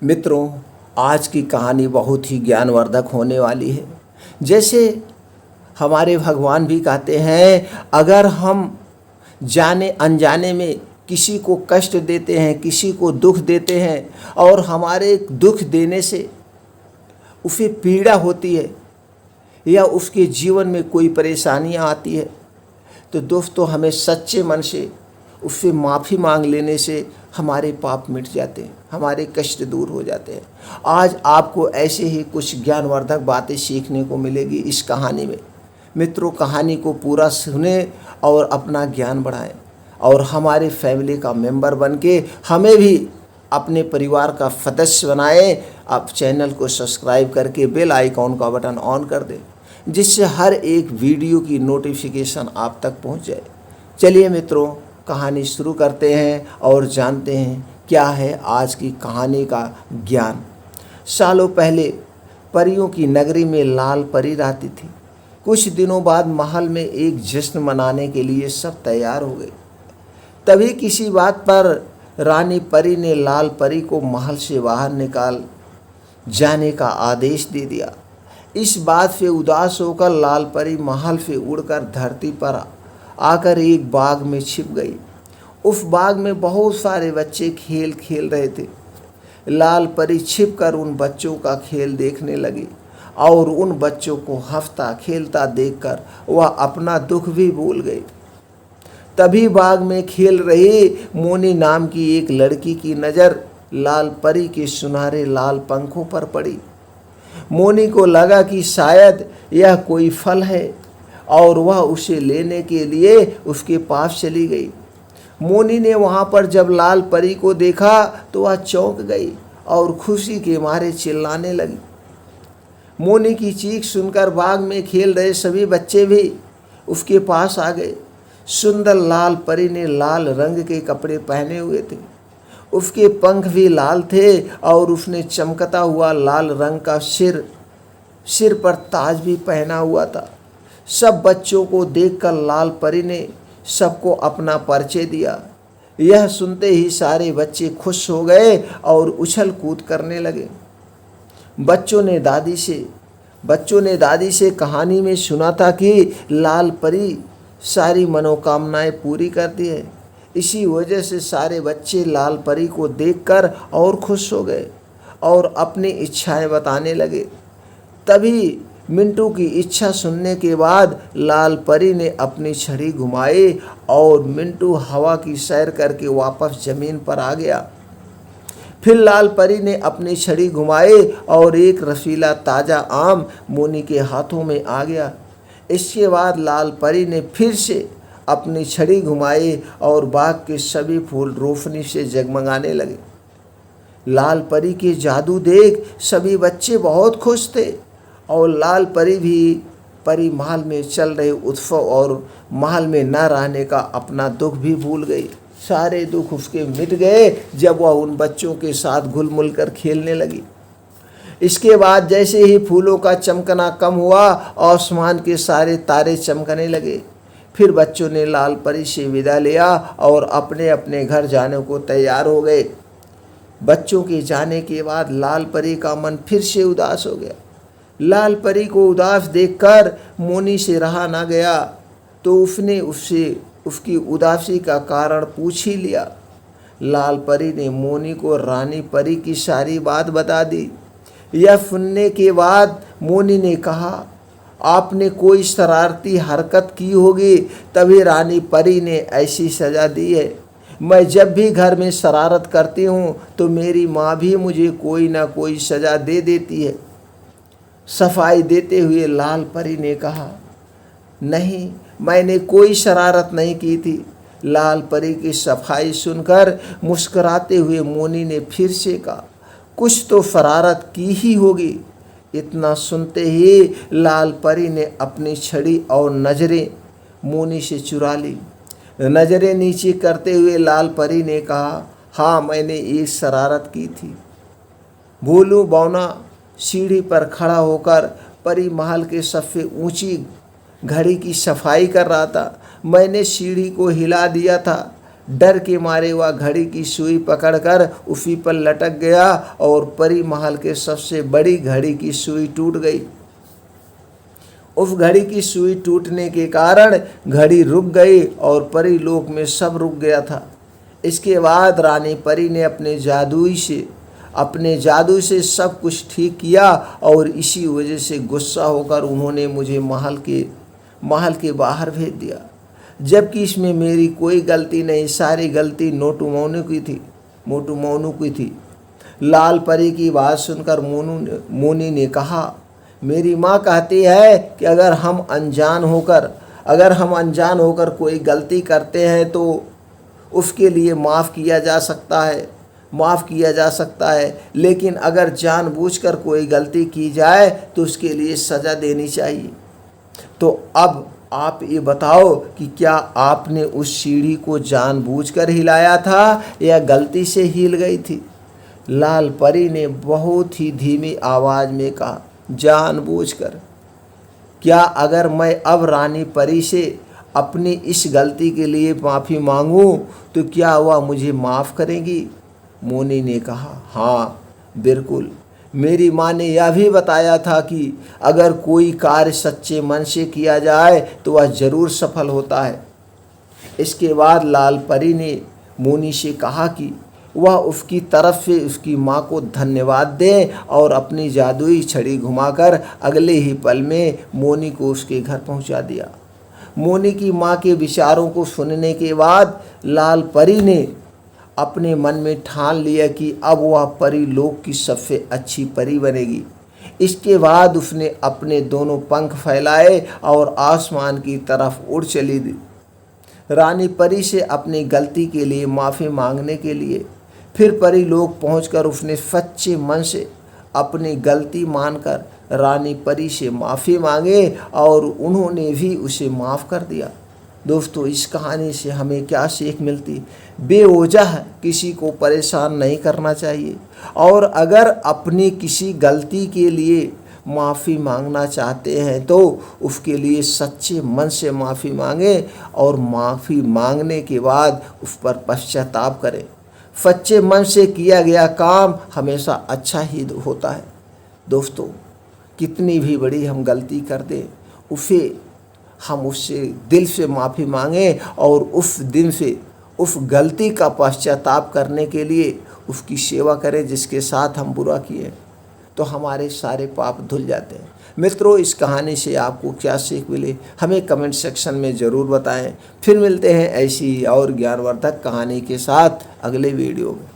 मित्रों, आज की कहानी बहुत ही ज्ञानवर्धक होने वाली है। जैसे हमारे भगवान भी कहते हैं, अगर हम जाने अनजाने में किसी को कष्ट देते हैं, किसी को दुख देते हैं और हमारे दुख देने से उसे पीड़ा होती है या उसके जीवन में कोई परेशानियां आती है, तो दोस्तों हमें सच्चे मन से उससे माफ़ी मांग लेने से हमारे पाप मिट जाते हैं, हमारे कष्ट दूर हो जाते हैं। आज आपको ऐसे ही कुछ ज्ञानवर्धक बातें सीखने को मिलेगी इस कहानी में। मित्रों, कहानी को पूरा सुने और अपना ज्ञान बढ़ाएं और हमारे फैमिली का मेंबर बन के हमें भी अपने परिवार का सदस्य बनाएं। आप चैनल को सब्सक्राइब करके बेल आइकॉन का बटन ऑन कर दें, जिससे हर एक वीडियो की नोटिफिकेशन आप तक पहुंच जाए। चलिए मित्रों, कहानी शुरू करते हैं और जानते हैं क्या है आज की कहानी का ज्ञान। सालों पहले परियों की नगरी में लाल परी रहती थी। कुछ दिनों बाद महल में एक जश्न मनाने के लिए सब तैयार हो गए। तभी किसी बात पर रानी परी ने लाल परी को महल से बाहर निकाल जाने का आदेश दे दिया। इस बात से उदास होकर लाल परी महल से उड़कर धरती पर आकर एक बाग में छिप गई। उस बाग में बहुत सारे बच्चे खेल खेल रहे थे। लाल परी छिपकर उन बच्चों का खेल देखने लगी और उन बच्चों को हंसता खेलता देखकर वह अपना दुख भी भूल गई। तभी बाग में खेल रही मोनी नाम की एक लड़की की नज़र लाल परी के सुनहरे लाल पंखों पर पड़ी। मोनी को लगा कि शायद यह कोई फल है और वह उसे लेने के लिए उसके पास चली गई। मोनी ने वहाँ पर जब लाल परी को देखा तो वह चौंक गई और खुशी के मारे चिल्लाने लगी। मोनी की चीख सुनकर बाग में खेल रहे सभी बच्चे भी उसके पास आ गए। सुंदर लाल परी ने लाल रंग के कपड़े पहने हुए थे, उसके पंख भी लाल थे और उसने चमकता हुआ लाल रंग का सिर पर ताज भी पहना हुआ था। सब बच्चों को देखकर लाल परी ने सबको अपना परिचय दिया। यह सुनते ही सारे बच्चे खुश हो गए और उछल कूद करने लगे। बच्चों ने दादी से कहानी में सुना था कि लाल परी सारी मनोकामनाएं पूरी करती है। इसी वजह से सारे बच्चे लाल परी को देखकर और खुश हो गए और अपनी इच्छाएं बताने लगे। तभी मिंटू की इच्छा सुनने के बाद लाल परी ने अपनी छड़ी घुमाई और मिंटू हवा की सैर करके वापस जमीन पर आ गया। फिर लाल परी ने अपनी छड़ी घुमाई और एक रसीला ताज़ा आम मोनी के हाथों में आ गया। इसके बाद लाल परी ने फिर से अपनी छड़ी घुमाई और बाग के सभी फूल रोशनी से जगमगाने लगे। लाल परी के जादू देख सभी बच्चे बहुत खुश थे और लाल परी भी परी महल में चल रहे उत्सव और महल में न रहने का अपना दुख भी भूल गई। सारे दुख उसके मिट गए जब वह उन बच्चों के साथ घुल मिल कर खेलने लगी। इसके बाद जैसे ही फूलों का चमकना कम हुआ, आसमान के सारे तारे चमकने लगे। फिर बच्चों ने लाल परी से विदा लिया और अपने अपने घर जाने को तैयार हो गए। बच्चों के जाने के बाद लाल परी का मन फिर से उदास हो गया। लाल परी को उदास देखकर मोनी से रहा ना गया, तो उसने उससे उसकी उदासी का कारण पूछ ही लिया। लाल परी ने मोनी को रानी परी की सारी बात बता दी। यह सुनने के बाद मोनी ने कहा, आपने कोई शरारती हरकत की होगी तभी रानी परी ने ऐसी सज़ा दी है। मैं जब भी घर में शरारत करती हूँ तो मेरी माँ भी मुझे कोई ना कोई सज़ा दे देती है। सफाई देते हुए लाल परी ने कहा, नहीं, मैंने कोई शरारत नहीं की थी। लाल परी की सफाई सुनकर मुस्कुराते हुए मोनी ने फिर से कहा, कुछ तो शरारत की ही होगी। इतना सुनते ही लाल परी ने अपनी छड़ी और नज़रें मोनी से चुरा ली। नज़रें नीचे करते हुए लाल परी ने कहा, हाँ, मैंने एक शरारत की थी। भोलू बौना सीढ़ी पर खड़ा होकर परी महल के सबसे ऊंची घड़ी की सफाई कर रहा था। मैंने सीढ़ी को हिला दिया था। डर के मारे वह घड़ी की सुई पकड़कर उसी पर लटक गया और परी महल के सबसे बड़ी घड़ी की सुई टूट गई। उस घड़ी की सुई टूटने के कारण घड़ी रुक गई और परी लोक में सब रुक गया था। इसके बाद रानी परी ने अपने जादू से सब कुछ ठीक किया और इसी वजह से गुस्सा होकर उन्होंने मुझे महल के बाहर भेज दिया, जबकि इसमें मेरी कोई गलती नहीं, सारी गलती मोटू मोनू की थी। लाल परी की बात सुनकर मोनी ने कहा, मेरी माँ कहती है कि अगर हम अनजान होकर कोई गलती करते हैं तो उसके लिए माफ़ किया जा सकता है, लेकिन अगर जानबूझकर कोई गलती की जाए तो उसके लिए सज़ा देनी चाहिए। तो अब आप ये बताओ कि क्या आपने उस सीढ़ी को जानबूझकर हिलाया था या गलती से हिल गई थी? लाल परी ने बहुत ही धीमी आवाज़ में कहा, जानबूझकर। क्या अगर मैं अब रानी परी से अपनी इस गलती के लिए माफ़ी मांगूं तो क्या वह मुझे माफ़ करेंगी? मोनी ने कहा, हाँ बिल्कुल। मेरी माँ ने यह भी बताया था कि अगर कोई कार्य सच्चे मन से किया जाए तो वह ज़रूर सफल होता है। इसके बाद लाल परी ने मोनी से कहा कि वह उसकी तरफ से उसकी माँ को धन्यवाद दें और अपनी जादुई छड़ी घुमाकर अगले ही पल में मोनी को उसके घर पहुँचा दिया। मोनी की माँ के विचारों को सुनने के बाद लाल परी ने अपने मन में ठान लिया कि अब वह परी लोक की सबसे अच्छी परी बनेगी। इसके बाद उसने अपने दोनों पंख फैलाए और आसमान की तरफ उड़ चली। रानी परी से अपनी गलती के लिए माफ़ी मांगने के लिए फिर परी लोक पहुंचकर उसने सच्चे मन से अपनी गलती मानकर रानी परी से माफ़ी मांगे और उन्होंने भी उसे माफ़ कर दिया। दोस्तों, इस कहानी से हमें क्या सीख मिलती? बेवजह किसी को परेशान नहीं करना चाहिए और अगर अपनी किसी गलती के लिए माफ़ी मांगना चाहते हैं तो उसके लिए सच्चे मन से माफ़ी मांगें और माफ़ी मांगने के बाद उस पर पश्चाताप करें। सच्चे मन से किया गया काम हमेशा अच्छा ही होता है। दोस्तों, कितनी भी बड़ी हम गलती कर दें हम उससे दिल से माफ़ी मांगें और उस दिन से उस गलती का पश्चाताप करने के लिए उसकी सेवा करें जिसके साथ हम बुरा किए, तो हमारे सारे पाप धुल जाते हैं। मित्रों, इस कहानी से आपको क्या सीख मिली हमें कमेंट सेक्शन में ज़रूर बताएं। फिर मिलते हैं ऐसी और ज्ञानवर्धक कहानी के साथ अगले वीडियो में।